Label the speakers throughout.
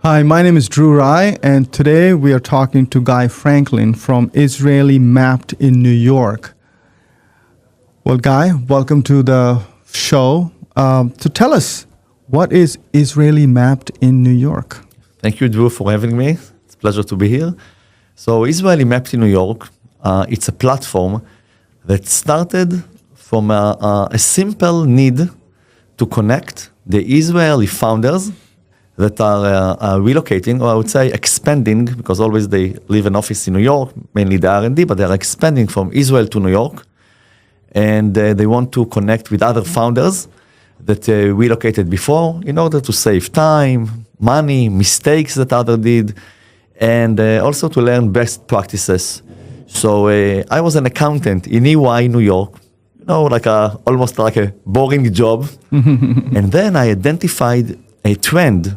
Speaker 1: Hi, my name is Dru Rai, and today we are talking to Guy Franklin from Israeli Mapped in New York. Well, Guy, welcome to the show. So tell us, what is Israeli Mapped in New York?
Speaker 2: Thank you, Drew, for having me. It's a pleasure to be here. So Israeli Mapped in New York, it's a platform that started from a simple need to connect the Israeli founders that are relocating, or I would say expanding, because always they leave an office in New York, mainly the R&D, but they're expanding from Israel to New York. And they want to connect with other founders that relocated before in order to save time, money, mistakes that others did, and also to learn best practices. So I was an accountant in EY, New York, almost like a boring job. And then I identified a trend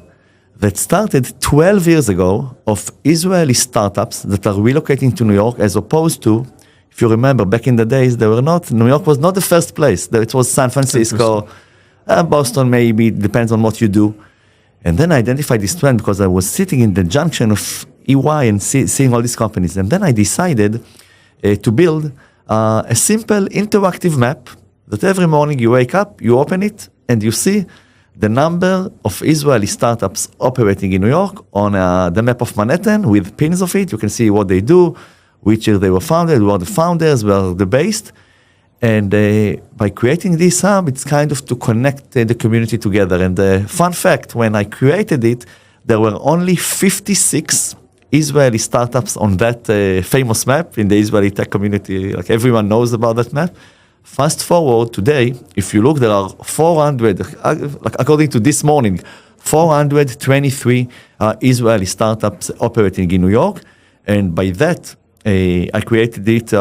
Speaker 2: that started 12 years ago of Israeli startups that are relocating to New York, as opposed to, if you remember, back in the days, New York was not the first place. It was San Francisco, Boston maybe, depends on what you do. And then I identified this trend because I was sitting in the junction of EY and seeing all these companies. And then I decided to build a simple interactive map that every morning you wake up, you open it, and you see the number of Israeli startups operating in New York on the map of Manhattan with pins of it. You can see what they do, which year they were founded, who are the founders, where they're based. And by creating this hub, it's kind of to connect the community together. And fun fact, when I created it, there were only 56 Israeli startups on that famous map in the Israeli tech community. Like everyone knows about that map. Fast forward today, if you look, there are 400, according to this morning, 423 Israeli startups operating in New York. And by that, I created it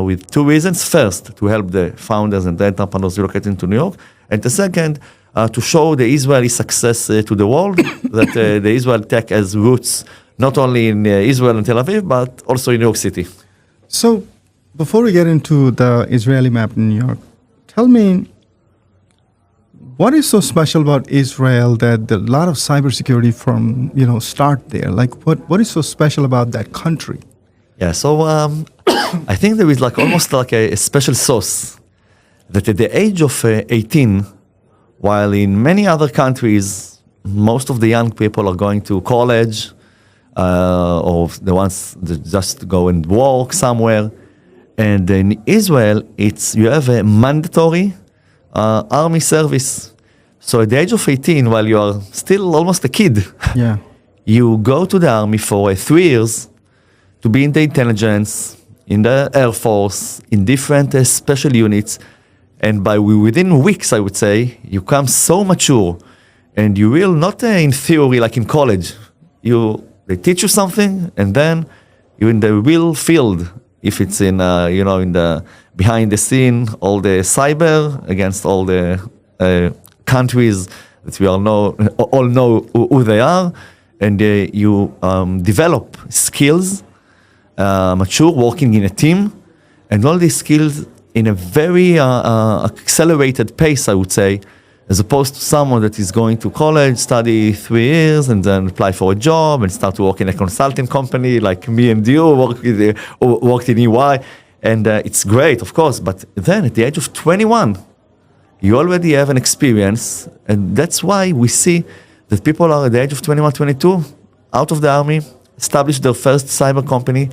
Speaker 2: with two reasons. First, to help the founders and the entrepreneurs relocating to New York. And the second, to show the Israeli success to the world, that the Israel tech has roots not only in Israel and Tel Aviv, but also in New York City.
Speaker 1: So, before we get into the Israeli map in New York, tell me, what is so special about Israel that a lot of cybersecurity firms, start there? Like, what is so special about that country?
Speaker 2: Yeah, so I think there is almost like a special sauce that at the age of 18, while in many other countries, most of the young people are going to college, or the ones that just go and work somewhere. And in Israel, you have a mandatory army service. So at the age of 18, while you are still almost a kid, you go to the army for 3 years to be in the intelligence, in the Air Force, in different special units. And within weeks, I would say, you come so mature, and you will not in theory like in college. They teach you something, and then you're in the real field. If it's in the behind the scene, all the cyber against all the countries that we all know who they are, and you develop skills, mature, working in a team, and all these skills in a very accelerated pace, I would say, as opposed to someone that is going to college, study 3 years, and then apply for a job and start to work in a consulting company like me and you worked in EY. And it's great, of course, but then at the age of 21, you already have an experience, and that's why we see that people are at the age of 21, 22, out of the army, establish their first cyber company.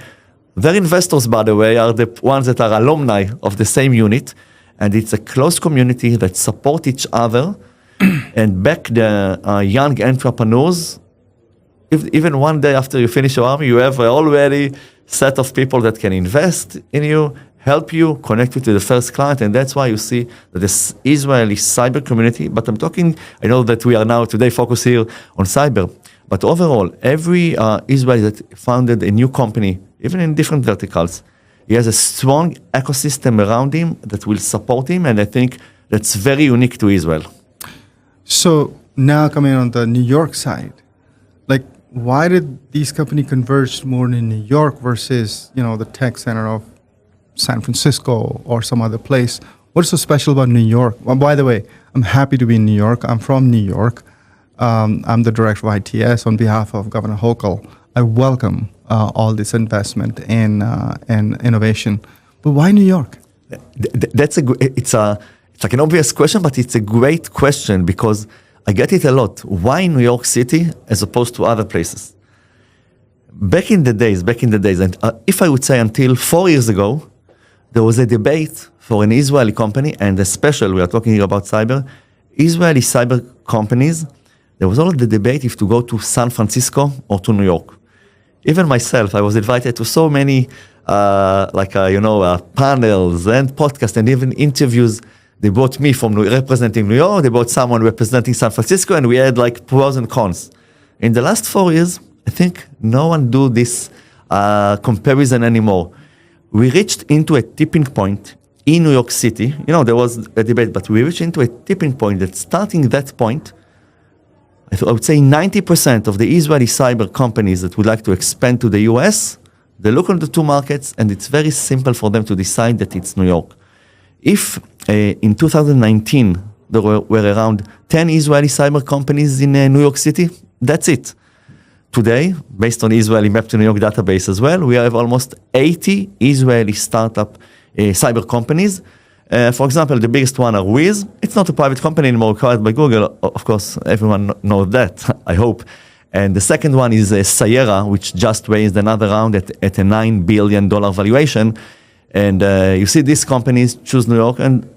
Speaker 2: Their investors, by the way, are the ones that are alumni of the same unit. And it's a close community that support each other and back the young entrepreneurs. Even one day after you finish your army, you have already set of people that can invest in you, help you, connect you to the first client. And that's why you see that this Israeli cyber community, but I know that we are now today focused here on cyber, but overall, every Israeli that founded a new company, even in different verticals, he has a strong ecosystem around him that will support him, and I think that's very unique to Israel.
Speaker 1: So now coming on the New York side, why did these companies converge more in New York versus, the tech center of San Francisco or some other place? What's so special about New York? Well, by the way, I'm happy to be in New York. I'm from New York. I'm the director of ITS on behalf of Governor Hochul. I welcome all this investment and innovation. But why New York?
Speaker 2: It's like an obvious question, but it's a great question because I get it a lot. Why New York City as opposed to other places? Back in the days, and if I would say until 4 years ago, there was a debate for an Israeli company, and especially we are talking here about Israeli cyber companies. There was all the debate if to go to San Francisco or to New York. Even myself, I was invited to so many panels and podcasts and even interviews. They brought me from representing New York, they brought someone representing San Francisco, and we had like pros and cons. In the last 4 years, I think no one do this comparison anymore. We reached into a tipping point in New York City. There was a debate, but we reached into a tipping point that starting that point, I would say 90% of the Israeli cyber companies that would like to expand to the US, they look at the two markets, and it's very simple for them to decide that it's New York. If in 2019 there were around 10 Israeli cyber companies in New York City, that's it. Today, based on Israeli Map to New York database as well, we have almost 80 Israeli startup cyber companies. For example, the biggest one are Wiz. It's not a private company anymore, acquired by Google. Of course, everyone knows that, I hope. And the second one is Sayera, which just raised another round at a $9 billion valuation. And you see these companies choose New York, and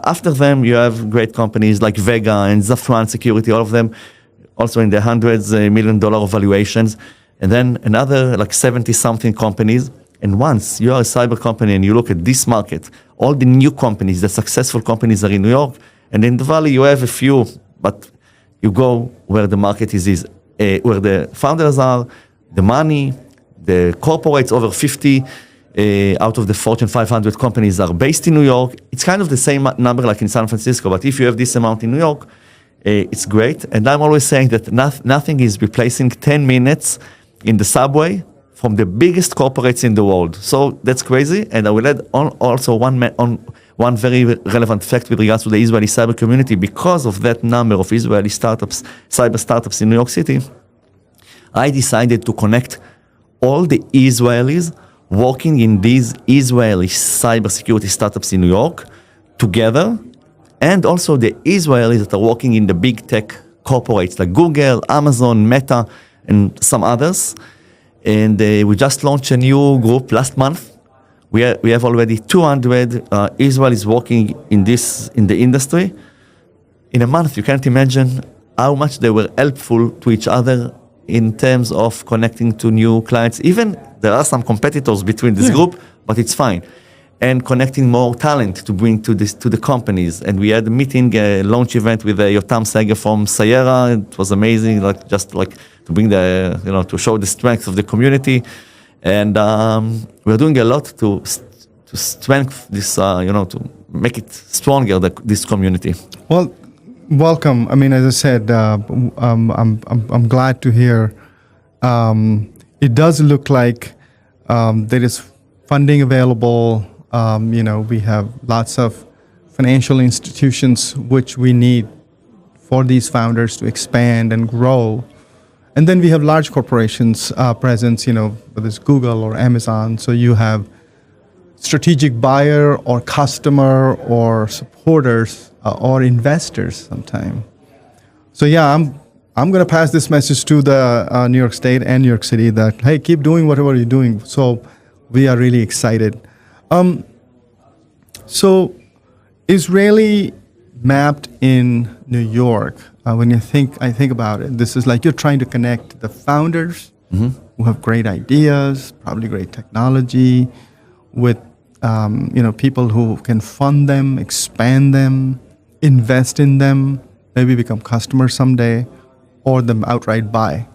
Speaker 2: after them, you have great companies like Vega and Zafran Security, all of them also in the hundreds $1 million valuations. And then another like 70-something companies. And once you are a cyber company and you look at this market, all the new companies, the successful companies are in New York. And in the Valley, you have a few, but you go where the market is where the founders are, the money, the corporates, over 50 out of the Fortune 500 companies are based in New York. It's kind of the same number like in San Francisco, but if you have this amount in New York, it's great. And I'm always saying that nothing is replacing 10 minutes in the subway from the biggest corporates in the world. So that's crazy. And I will add on also one very relevant fact with regards to the Israeli cyber community. Because of that number of Israeli startups, cyber startups in New York City, I decided to connect all the Israelis working in these Israeli cybersecurity startups in New York together, and also the Israelis that are working in the big tech corporates like Google, Amazon, Meta, and some others. And we just launched a new group last month. We have already 200 Israelis working in the industry. In a month, you can't imagine how much they were helpful to each other in terms of connecting to new clients. Even there are some competitors between this group, but it's fine. And connecting more talent to bring to the companies. And we had a meeting, a launch event with Yotam Seger from Sayera. It was amazing, to bring to show the strength of the community. And we're doing a lot to strengthen this, to make it stronger, this community.
Speaker 1: Well, welcome. I mean, as I said, I'm glad to hear. It does look like there is funding available. We have lots of financial institutions which we need for these founders to expand and grow. And then we have large corporations presence, whether it's Google or Amazon. So you have strategic buyer or customer or supporters or investors sometime. So yeah, I'm going to pass this message to the New York State and New York City that, hey, keep doing whatever you're doing. So we are really excited. So Israeli mapped in New York, when I think about it, this is like you're trying to connect the founders who have great ideas, probably great technology, with people who can fund them, expand them, invest in them, maybe become customers someday, or them outright buy.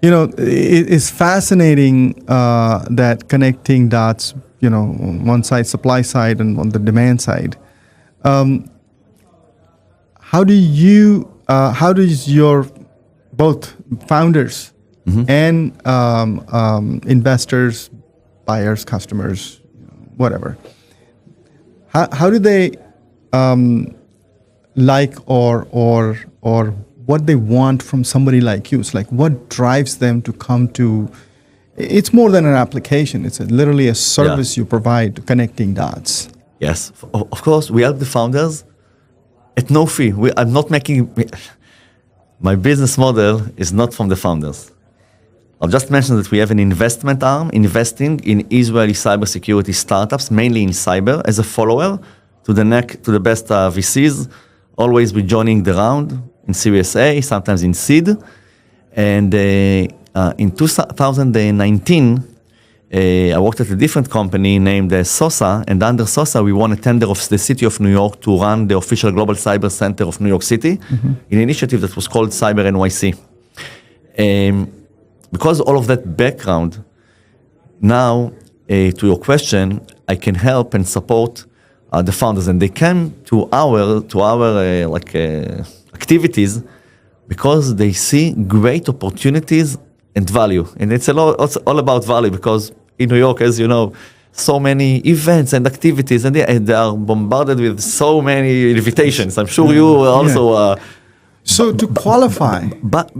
Speaker 1: It's fascinating that connecting dots, on one side, supply side, and on the demand side. How does your both founders and investors, buyers, customers, whatever, how do they like or what they want from somebody like you? It's like what drives them to come to. It's more than an application. It's literally a service you provide, connecting dots.
Speaker 2: Yes, of course, we help the founders at no fee. I'm not making. My business model is not from the founders. I'll just mention that we have an investment arm investing in Israeli cybersecurity startups, mainly in cyber, as a follower to the best VCs. Always we joining the round in Series A, sometimes in seed. And in 2019, I worked at a different company named SOSA, and under SOSA, we won a tender of the city of New York to run the official Global Cyber Center of New York City, in an initiative that was called Cyber NYC. Because all of that background, now, to your question, I can help and support the founders, and they came to our activities because they see great opportunities and value. And it's all about value, because in New York, as you know, so many events and activities, and they are bombarded with so many invitations. I'm sure you also.
Speaker 1: So to qualify,
Speaker 2: but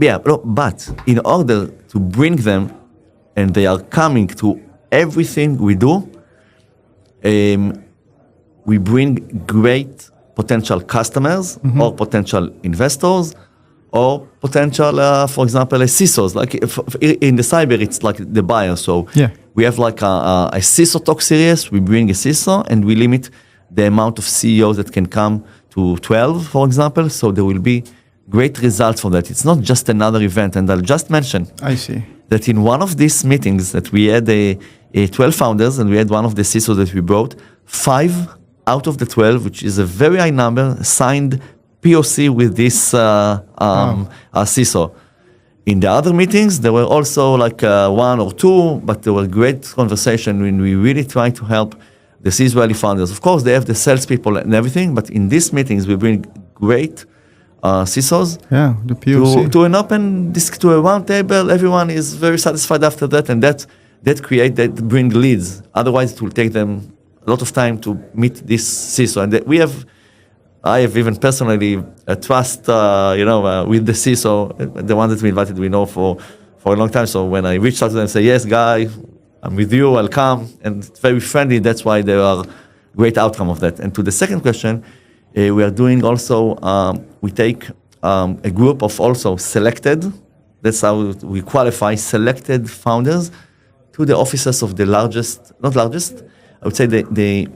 Speaker 2: in order to bring them, and they are coming to everything we do, we bring great potential customers or potential investors or potential, for example, CISOs. Like in the cyber, it's like the buyer. So we have like a CISO talk series. We bring a CISO and we limit the amount of CEOs that can come to 12, for example. So there will be great results from that. It's not just another event. And I'll just mention that in one of these meetings that we had 12 founders, and we had one of the CISOs that we brought, 5 out of the 12, which is a very high number, signed POC with this CISO. In the other meetings, there were also like 1 or 2, but there were great conversation when we really try to help the Israeli founders. Of course, they have the salespeople and everything, but in these meetings, we bring great CISOs
Speaker 1: the POC.
Speaker 2: To an open to a round table. Everyone is very satisfied after that, and that bring leads. Otherwise, it will take them a lot of time to meet this CISO. And I have even personally trust, with the CISO, the one that we invited, we know for a long time. So when I reach out to them and say, yes, guy, I'm with you, I'll come, and it's very friendly. That's why there are great outcome of that. And to the second question, we are doing also, we take a group of also selected, that's how we qualify, selected founders to the offices of the not largest, I would say the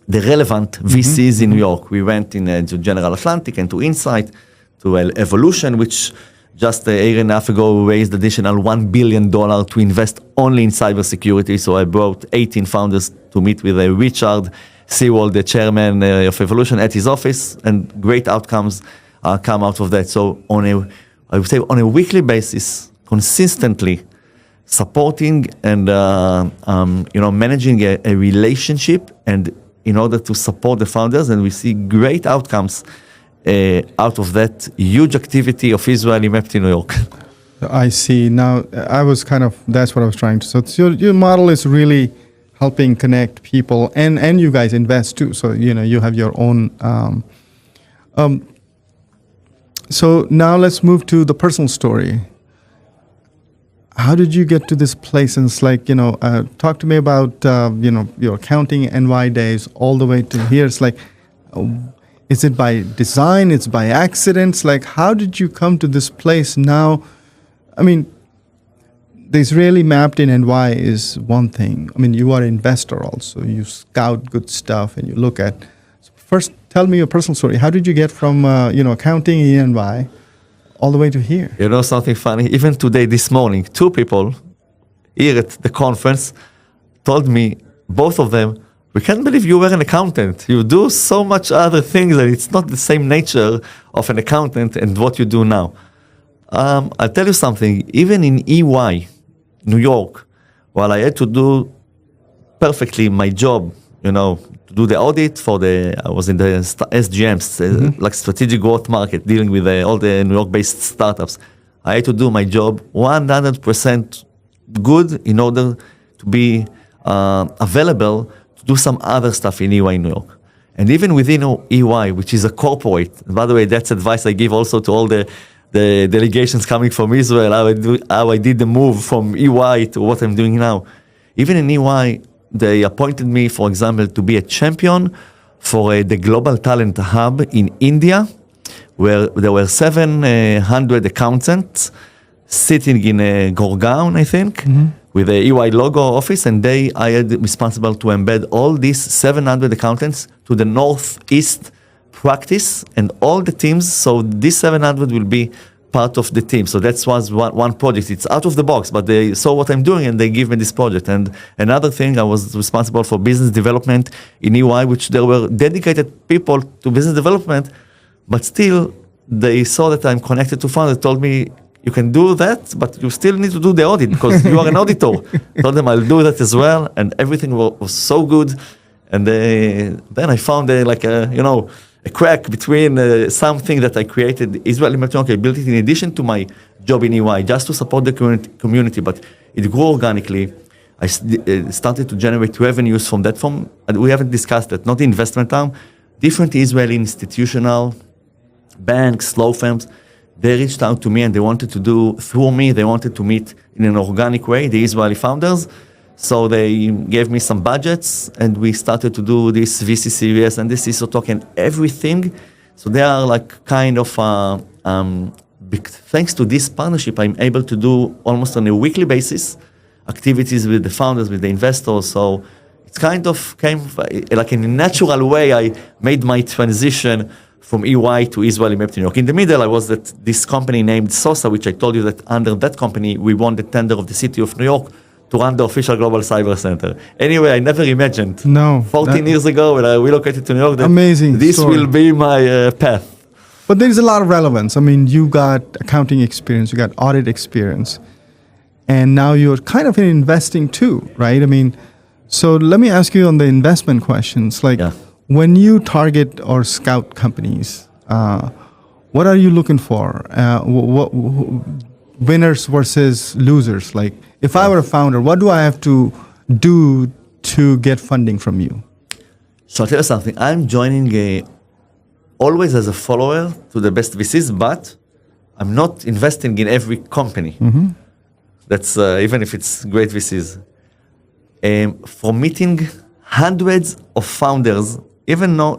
Speaker 2: relevant VCs in New York. We went to General Atlantic and to Insight, to Evolution, which just a year and a half ago raised additional $1 billion to invest only in cybersecurity. So I brought 18 founders to meet with Richard Seawald, the chairman of Evolution, at his office, and great outcomes come out of that. So I would say on a weekly basis, consistently supporting and managing a relationship, and in order to support the founders, and we see great outcomes out of that huge activity of Israeli Mapped in New York.
Speaker 1: I see. Now, that's what I was trying to. So your model is really helping connect people, and you guys invest too. So, you have your own. So now let's move to the personal story. How did you get to this place? And it's like, talk to me about, your accounting NY days all the way to here. It's like, is it by design? It's by accidents? Like, how did you come to this place now? I mean, the Israeli Mapped in NY is one thing. I mean, you are an investor also. You scout good stuff and you look at. So first, tell me your personal story. How did you get from, accounting in NY all the way to here?
Speaker 2: You know something funny? Even today, this morning, 2 people here at the conference told me, both of them, we can't believe you were an accountant. You do so much other things, and it's not the same nature of an accountant and what you do now. I'll tell you something. Even in EY, New York, while I had to do perfectly my job, to do the audit I was in the SGMs, like strategic growth market, dealing with all the New York-based startups. I had to do my job 100% good in order to be available to do some other stuff in EY in New York. And even within EY, which is a corporate, by the way, that's advice I give also to all the delegations coming from Israel, how I did the move from EY to what I'm doing now. Even in EY, they appointed me, for example, to be a champion for the Global Talent Hub in India, where there were 700 accountants sitting in Gorgaon, I think, with a EY logo office, and I had responsible to embed all these 700 accountants to the Northeast practice and all the teams. So these 700 will be part of the team. So that was one project. It's out of the box, but they saw what I'm doing and they give me this project. And another thing, I was responsible for business development in EY, which there were dedicated people to business development, but still they saw that I'm connected to founders. They told me, you can do that, but you still need to do the audit because you are an auditor. I told them I'll do that as well, and everything was so good. And then I found a crack between something that I created, Israeli Marketing capability, in addition to my job in EY, just to support the community, but it grew organically. I started to generate revenues from that, and we haven't discussed that, not the investment arm, different Israeli institutional banks, law firms, they reached out to me and they wanted to meet in an organic way, the Israeli founders. So they gave me some budgets and we started to do this VC series and this ISO talk and everything. So they are like kind of, thanks to this partnership, I'm able to do almost on a weekly basis activities with the founders, with the investors. So it's kind of came like in a natural way. I made my transition from EY to Israeli Map New York. In the middle, I was at this company named SOSA, which I told you that under that company, we won the tender of the city of New York to run the official Global Cyber Center. Anyway, I never imagined 14 years ago when I relocated to New York that
Speaker 1: amazing
Speaker 2: this
Speaker 1: story.
Speaker 2: Will be my path.
Speaker 1: But there's a lot of relevance. I mean, you got accounting experience, you got audit experience, and now you're kind of in investing too, right? I mean, so let me ask you on the investment questions. When you target or scout companies, what are you looking for? What winners versus losers? Like, if I were a founder, what do I have to do to get funding from you?
Speaker 2: So I'll tell you something. I'm joining always as a follower to the best VCs, but I'm not investing in every company. Mm-hmm. That's even if it's great VCs. For meeting hundreds of founders, even though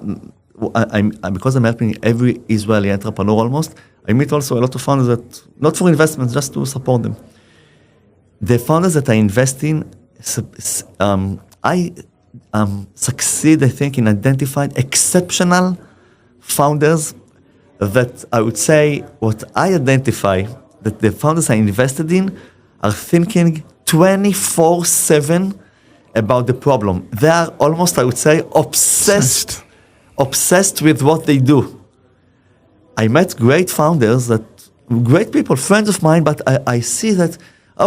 Speaker 2: because I'm helping every Israeli entrepreneur almost, I meet also a lot of founders that, not for investments, just to support them. The founders that I invest in, I succeed, I think, in identifying exceptional founders that I would say what I identify that the founders I invested in are thinking 24/7 about the problem. They are almost, I would say, obsessed with what they do. I met great founders, great people, friends of mine, but I see that,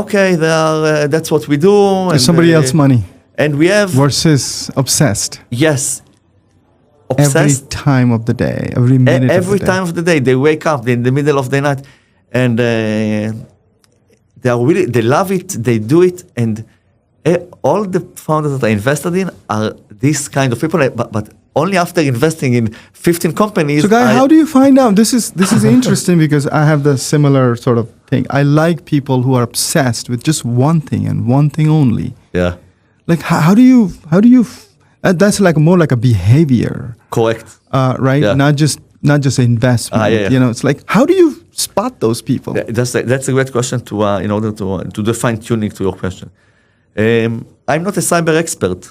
Speaker 2: okay, they are, that's what we do.
Speaker 1: And somebody else's money.
Speaker 2: And we have...
Speaker 1: Versus obsessed.
Speaker 2: Yes. Obsessed.
Speaker 1: Every time of the day, every minute
Speaker 2: every time of the day, they wake up in the middle of the night and they love it, they do it, and all the founders that I invested in are this kind of people, but only after investing in 15 companies.
Speaker 1: So, Guy, how do you find out? This is interesting because I have the similar sort of thing. I like people who are obsessed with just one thing and one thing only.
Speaker 2: Yeah.
Speaker 1: Like, how do you? That's like more like a behavior.
Speaker 2: Correct.
Speaker 1: Right? Yeah. Not just an investment.
Speaker 2: Yeah.
Speaker 1: You know, it's like, how do you spot those people?
Speaker 2: That's a great question to in order to do fine tuning to your question. I'm not a cyber expert.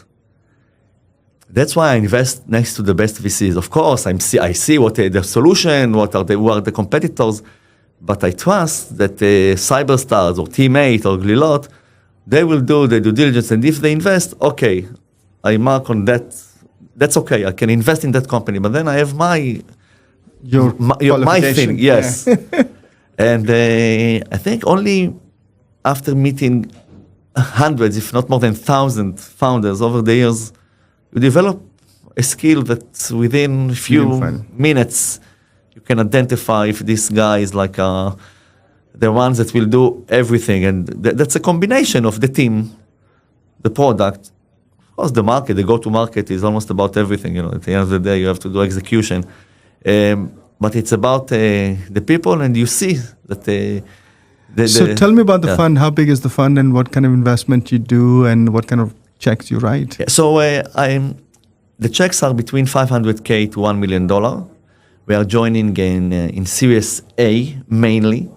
Speaker 2: That's why I invest next to the best VCs. Of course, I see what the solution, who are the competitors, but I trust that Cyberstars or Teammate or Glilot, they will do the due diligence, and if they invest, okay, I mark on that. That's okay. I can invest in that company, but then I have my thing. Yes, yeah. And I think only after meeting hundreds, if not more than 1,000 founders over the years, you develop a skill that within a few minutes you can identify if this guy is like the ones that will do everything. And that's a combination of the team, the product, Of course, the market, the go-to-market is almost about everything. At the end of the day, you have to do execution. But it's about the people, and you see that
Speaker 1: So tell me about the fund. How big is the fund, and what kind of investment you do, and what kind of checks you write?
Speaker 2: Yeah, so the checks are between $500K to $1 million. We are joining in Series A mainly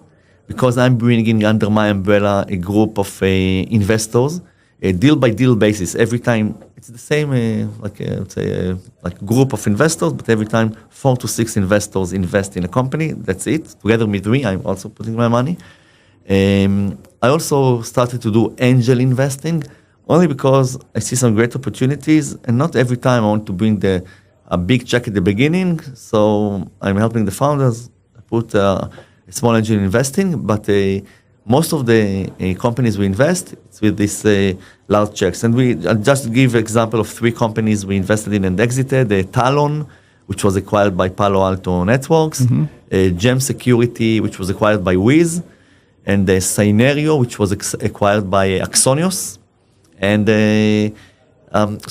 Speaker 2: because I'm bringing under my umbrella a group of investors, a deal-by-deal basis. Every time it's the same, like group of investors, but every time 4 to 6 investors invest in a company. That's it. Together with me, I'm also putting my money. I also started to do angel investing only because I see some great opportunities, and not every time I want to bring a big check at the beginning. So I'm helping the founders. I put a small angel investing, but most of the companies we invest, it's with these large checks. And I'll just give an example of 3 companies we invested in and exited. Talon, which was acquired by Palo Alto Networks, Gem Security, which was acquired by Wiz, and Scenario, which was acquired by Axonios. And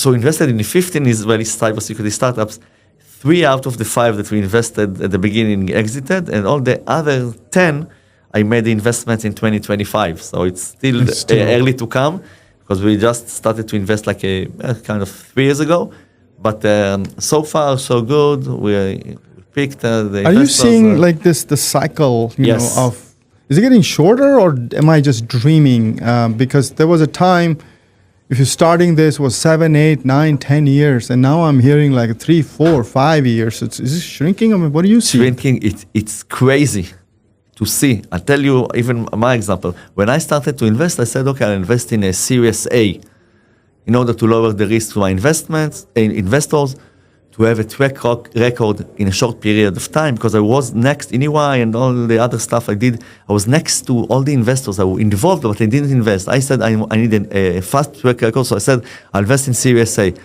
Speaker 2: so invested in 15 Israeli cybersecurity startups. 3 out of the 5 that we invested at the beginning exited, and all the other 10, I made the investments in 2025. So it's still early to come because we just started to invest like a kind of 3 years ago. But so far, so good. We picked the investors.
Speaker 1: Are you seeing like the cycle,
Speaker 2: Yes.
Speaker 1: know, of, is it getting shorter, or am I just dreaming? Because there was a time, if you're starting this was 7, 8, 9, 10 years, and now I'm hearing like 3, 4, 5 years. Is this shrinking? I mean, what do you see?
Speaker 2: Shrinking, it's crazy to see. I'll tell you even my example. When I started to invest, I said, okay, I'll invest in a Series A in order to lower the risk to my investors, to have a track record in a short period of time, because I was next in EY and all the other stuff I did. I was next to all the investors that were involved, but I didn't invest. I said I need a fast track record, so I said I'll invest in Series A.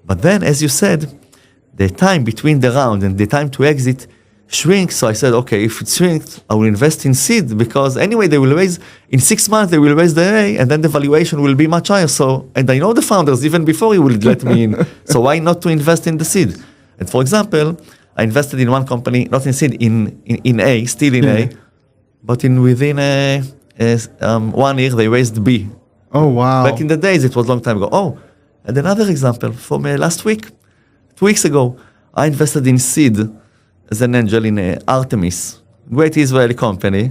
Speaker 2: But then, as you said, the time between the round and the time to exit shrinks. So I said, okay, if it shrinks, I will invest in seed, because anyway, they will raise, in 6 months, they will raise the A, and then the valuation will be much higher. So, and I know the founders, even before he will let me in. So why not to invest in the seed? And for example, I invested in one company, not in seed, in A, still in A, but within 1 year, they raised B.
Speaker 1: Oh, wow.
Speaker 2: Back in the days, it was a long time ago. Oh, and another example from last week, 2 weeks ago, I invested in seed as an angel in Artemis, great Israeli company.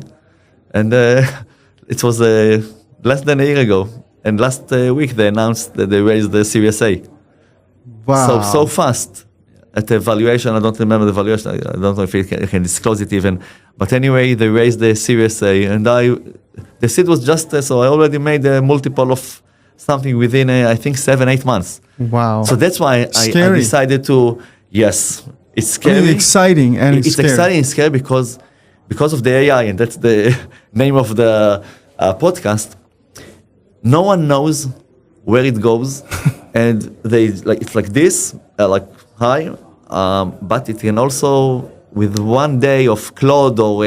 Speaker 2: And it was less than a year ago. And last week, they announced that they raised the Series A.
Speaker 1: Wow.
Speaker 2: So fast. At the valuation, I don't remember the valuation. I don't know if I can disclose it even. But anyway, they raised the Series A. And the seed was just, so I already made a multiple of something within, I think, 7, 8 months.
Speaker 1: Wow.
Speaker 2: So that's why I decided to, yes, it's scary.
Speaker 1: It's exciting and it's scary.
Speaker 2: Exciting and scary because of the AI, and that's the name of the podcast. No one knows where it goes. And it's like this, like high, but it can also, with 1 day of Claude or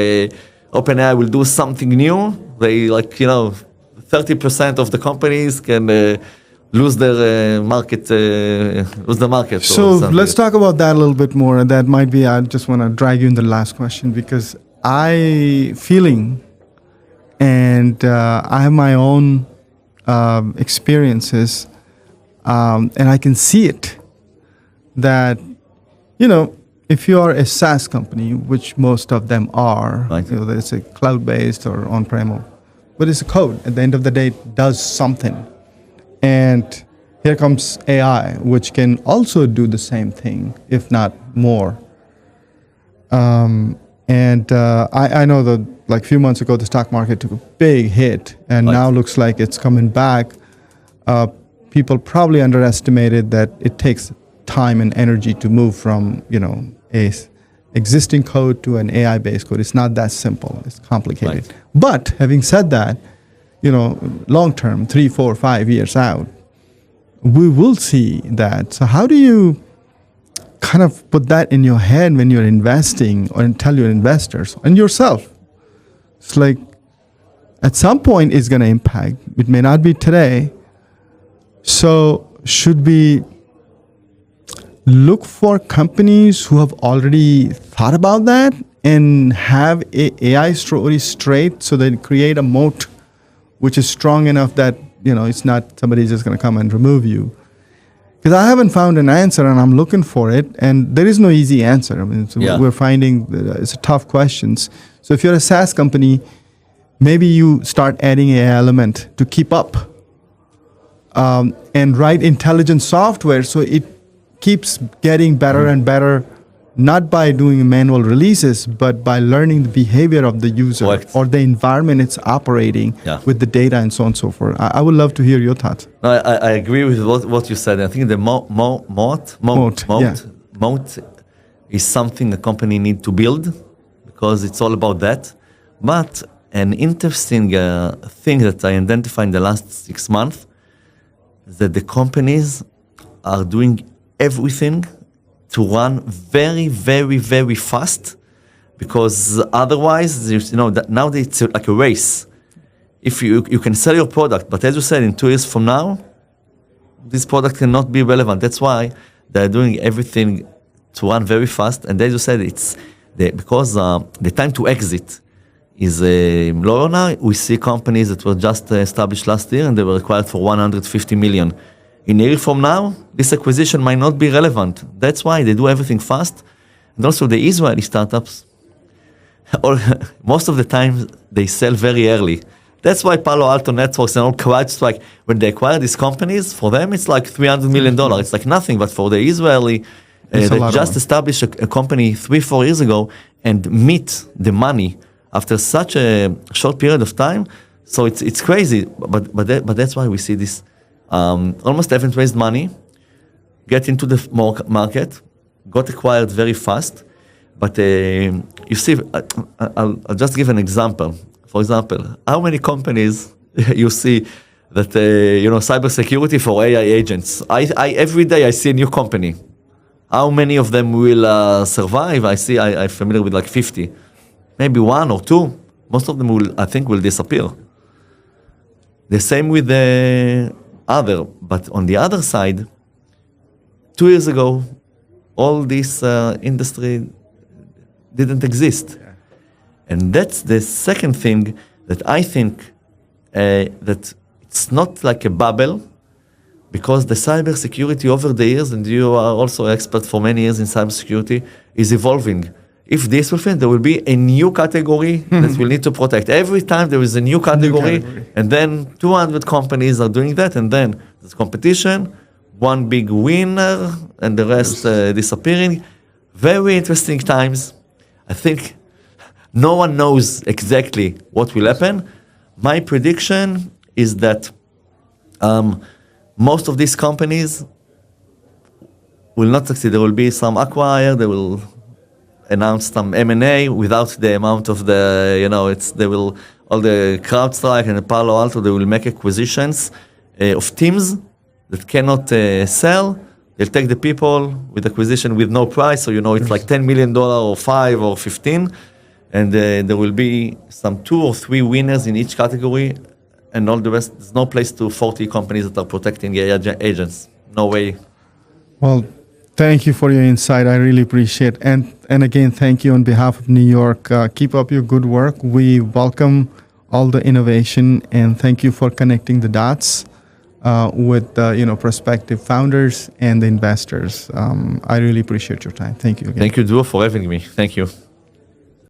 Speaker 2: OpenAI will do something new. They 30% of the companies can lose their market, lose the market.
Speaker 1: So let's talk about that a little bit more. And that might be, I just want to drag you in the last question, because I feeling, and I have my own experiences, and I can see it, that, if you are a SaaS company, which most of them are,
Speaker 2: right.
Speaker 1: It's a cloud-based or on-prem, but it's a code. At the end of the day, it does something. And here comes AI, which can also do the same thing, if not more. I know that like a few months ago, the stock market took a big hit, and
Speaker 2: right.
Speaker 1: now looks like it's coming back. People probably underestimated that it takes time and energy to move from, a existing code to an AI-based code. It's not that simple. It's complicated.
Speaker 2: Right.
Speaker 1: But having said that, long term, 3, 4, 5 years out, we will see that. So how do you kind of put that in your head when you're investing, or tell your investors and yourself? It's like, at some point it's going to impact. It may not be today. So should we look for companies who have already thought about that and have AI story straight so they create a moat which is strong enough that, it's not somebody's just going to come and remove you? Because I haven't found an answer and I'm looking for it, and there is no easy answer. I mean, we're finding that it's tough questions. So if you're a SaaS company, maybe you start adding an element to keep up and write intelligent software so it keeps getting better and better, not by doing manual releases, but by learning the behavior of the user or the environment it's operating with the data and so on and so forth. I would love to hear your thoughts.
Speaker 2: No, I agree with what you said. I think the moat is something a company need to build because it's all about that. But an interesting thing that I identified in the last 6 months is that the companies are doing everything to run very, very, very fast, because otherwise, now it's like a race. If you can sell your product, but as you said, in 2 years from now, this product cannot be relevant. That's why they're doing everything to run very fast. And as you said, because the time to exit is lower now. We see companies that were just established last year and they were acquired for 150 million. In a year from now, this acquisition might not be relevant. That's why they do everything fast. And also the Israeli startups, most of the time they sell very early. That's why Palo Alto Networks and all CrowdStrike, when they acquire these companies, for them it's like $300 million. It's like nothing, but for the Israeli, they just established a company 3-4 years ago and meet the money after such a short period of time. So it's crazy, but that's why we see this. Almost haven't raised money, get into the market, got acquired very fast. But you see, I'll just give an example. For example, how many companies you see that, cybersecurity for AI agents? Every day I see a new company. How many of them will survive? I'm familiar with like 50. Maybe 1 or 2. Most of them will disappear. The same with the other. But on the other side, 2 years ago, all this industry didn't exist. Yeah. And that's the second thing that I think that it's not like a bubble, because the cybersecurity over the years, and you are also an expert for many years in cybersecurity, is evolving. If this will fit, there will be a new category that we'll need to protect. Every time there is a new category, and then 200 companies are doing that, and then there's competition, one big winner, and the rest disappearing. Very interesting times. I think no one knows exactly what will happen. My prediction is that most of these companies will not succeed. There will be some acquire, they will announce some M&A without the amount of all the CrowdStrike and the Palo Alto, they will make acquisitions of teams that cannot sell. They'll take the people with acquisition with no price, so it's like $10 million or 5 or 15, and there will be some 2 or 3 winners in each category, and all the rest. There's no place to 40 companies that are protecting agents. No way.
Speaker 1: Well, thank you for your insight. I really appreciate it. And again, thank you on behalf of New York. Keep up your good work. We welcome all the innovation, and thank you for connecting the dots with prospective founders and the investors. I really appreciate your time. Thank you again.
Speaker 2: Thank you, Dru, for having me. Thank you.